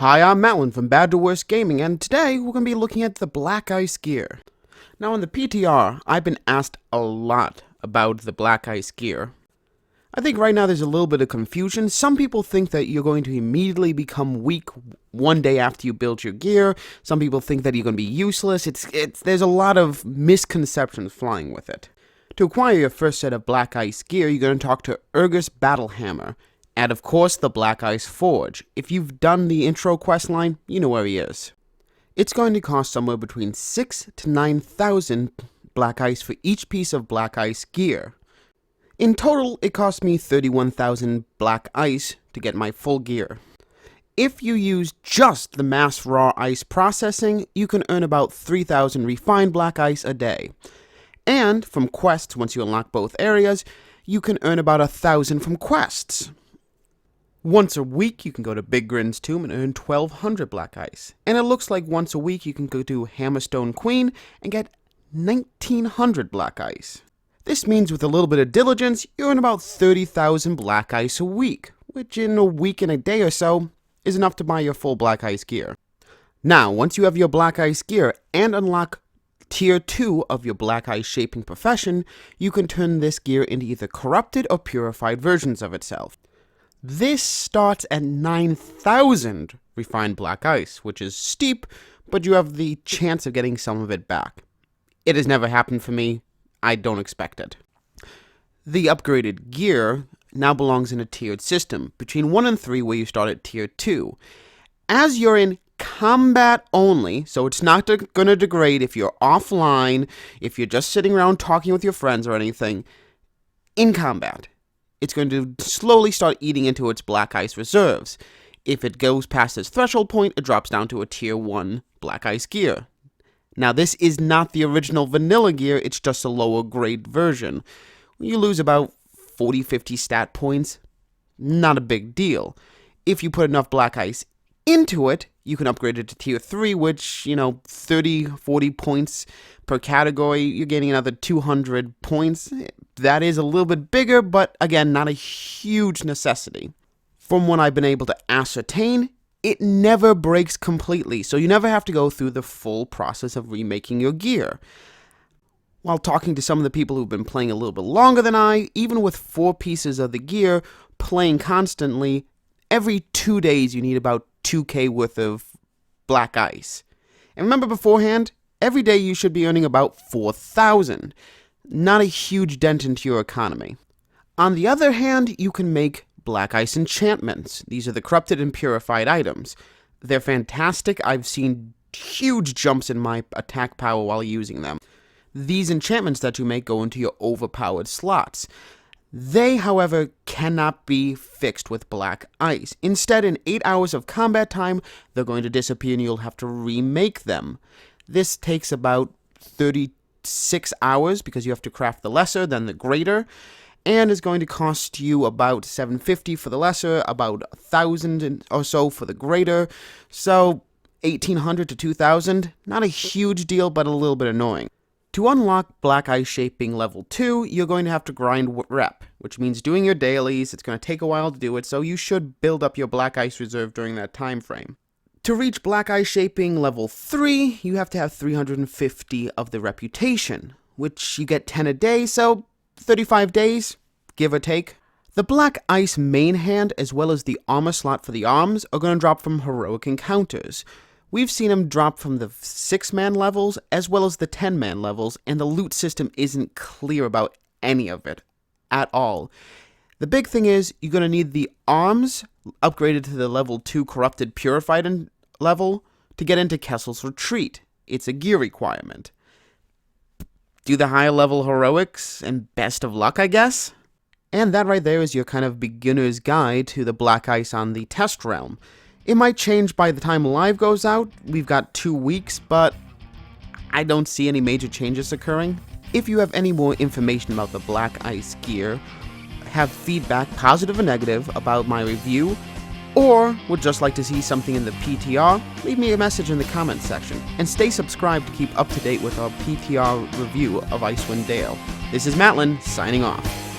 Hi, I'm Mattlin from Bad to Worst Gaming, and today we're going to be looking at the Black Ice gear. Now in the PTR, I've been asked a lot about the Black Ice gear. I think right now there's a little bit of confusion. Some people think that you're going to immediately become weak one day after you build your gear. Some people think that you're going to be useless. There's a lot of misconceptions flying with it. To acquire your first set of Black Ice gear, you're going to talk to Urgus Battlehammer. And of course, the Black Ice Forge. If you've done the intro quest line, you know where he is. It's going to cost somewhere between 6,000 to 9,000 Black Ice for each piece of Black Ice gear. In total, it cost me 31,000 Black Ice to get my full gear. If you use just the mass raw ice processing, you can earn about 3,000 refined Black Ice a day. And from quests, once you unlock both areas, you can earn about 1,000 from quests. Once a week, you can go to Big Grin's Tomb and earn 1,200 Black Ice. And it looks like once a week, you can go to Hammerstone Queen and get 1,900 Black Ice. This means with a little bit of diligence, you earn about 30,000 Black Ice a week, which in a week and a day or so, is enough to buy your full Black Ice gear. Now, once you have your Black Ice gear and unlock Tier 2 of your Black Ice Shaping Profession, you can turn this gear into either corrupted or purified versions of itself. This starts at 9,000 refined Black Ice, which is steep, but you have the chance of getting some of it back. It has never happened for me. I don't expect it. The upgraded gear now belongs in a tiered system, between 1 and 3 where you start at Tier 2. As you're in combat only, so it's not going to degrade if you're offline, if you're just sitting around talking with your friends or anything, in combat. It's going to slowly start eating into its Black Ice reserves. If it goes past its threshold point, it drops down to a Tier 1 Black Ice gear. Now, this is not the original vanilla gear, it's just a lower grade version. You lose about 40-50 stat points, not a big deal. If you put enough Black Ice into it, you can upgrade it to Tier 3, which, 30-40 points per category. You're getting another 200 points. That is a little bit bigger, but again, not a huge necessity. From what I've been able to ascertain, it never breaks completely, so you never have to go through the full process of remaking your gear. While talking to some of the people who've been playing a little bit longer than I, even with 4 pieces of the gear, playing constantly, every 2 days you need about 2k worth of Black Ice. And remember beforehand, every day you should be earning about 4,000. Not a huge dent into your economy. On the other hand, you can make Black Ice enchantments. These are the corrupted and purified items. They're fantastic. I've seen huge jumps in my attack power while using them. These enchantments that you make go into your overpowered slots. They, however, cannot be fixed with Black Ice. Instead, in 8 hours of combat time, they're going to disappear and you'll have to remake them. This takes about 36 hours because you have to craft the lesser, then the greater, and is going to cost you about 750 for the lesser, about 1,000 or so for the greater, so 1,800 to 2,000. Not a huge deal, but a little bit annoying. To unlock Black Ice Shaping Level 2, you're going to have to grind rep, which means doing your dailies. It's going to take a while to do it, so you should build up your Black Ice reserve during that time frame. To reach Black Ice Shaping Level 3, you have to have 350 of the reputation, which you get 10 a day, so 35 days, give or take. The Black Ice main hand, as well as the armor slot for the arms, are going to drop from heroic encounters. We've seen them drop from the 6-man levels, as well as the 10-man levels, and the loot system isn't clear about any of it at all. The big thing is, you're going to need the arms upgraded to the level 2 corrupted purified level to get into Kessel's Retreat. It's a gear requirement. Do the higher level heroics, and best of luck, I guess? And that right there is your kind of beginner's guide to the Black Ice on the test realm. It might change by the time live goes out. We've got 2 weeks, but I don't see any major changes occurring. If you have any more information about the Black Ice gear, have feedback, positive or negative, about my review, or would just like to see something in the PTR, leave me a message in the comments section, and stay subscribed to keep up to date with our PTR review of Icewind Dale. This is Mattlin, signing off.